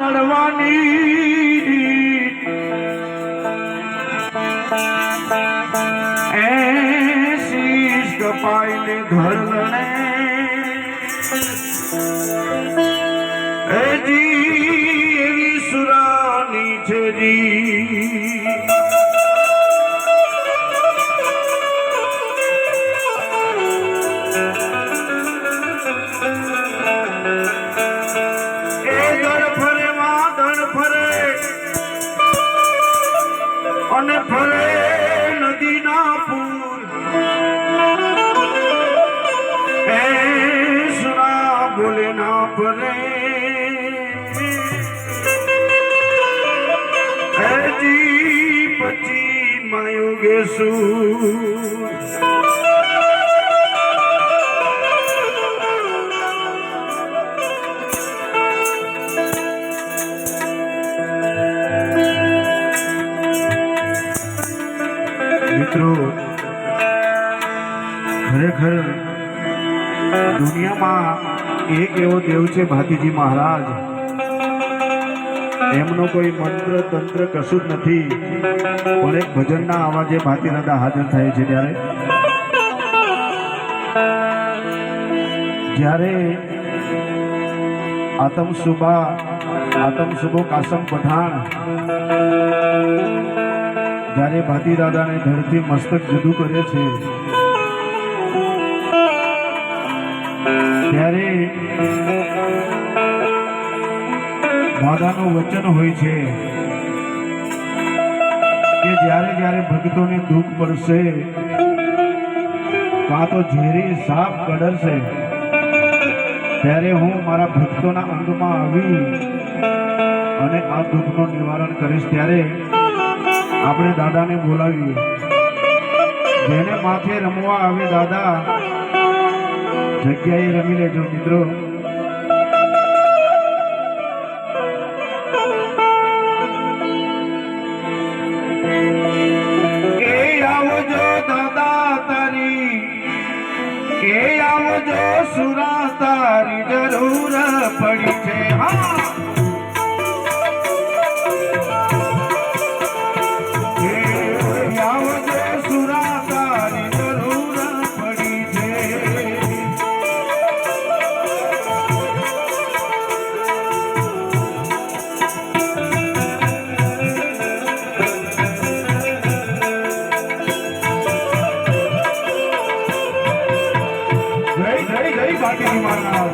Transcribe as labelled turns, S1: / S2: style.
S1: લડવાની એ શીશ કપાઈને ઘર લડે એ જી એવી સુરાની છે જી અને ફરે નદીના પૂર એ સુના બોલે ના ફરે એ જી પછી માયો ગેસુ મિત્રો ખરેખર દુનિયામાં એક એવો દેવ છે ભાતીજી મહારાજ. એમનો કોઈ મંત્ર તંત્ર કશું જ નથી, પણ એક ભજનના અવાજે ભાતી દાદા હાજર થાય છે. જ્યારે આતમ સુબો કાસમ પઠાણ જ્યારે ભાતી દાદાને ધરથી મસ્તક જુદું કરે છે ત્યારે દાદાનું વચન હોય છે કે જ્યારે ભક્તોને દુઃખ પડશે કાં તો ઝેરી સાપ કડરશે ત્યારે હું મારા ભક્તોના અંગમાં આવી અને આ દુઃખનું નિવારણ કરીશ. ત્યારે આપણે દાદાને બોલાવીએ. જેને માથે રમવા આવે દાદા જગ્યાએ રમી લેજો મિત્રો. એ આવજો દાદા તારી, એ આવજો સુરા તારી જરૂર પડી છે. હા ભાતીજી મહારાજ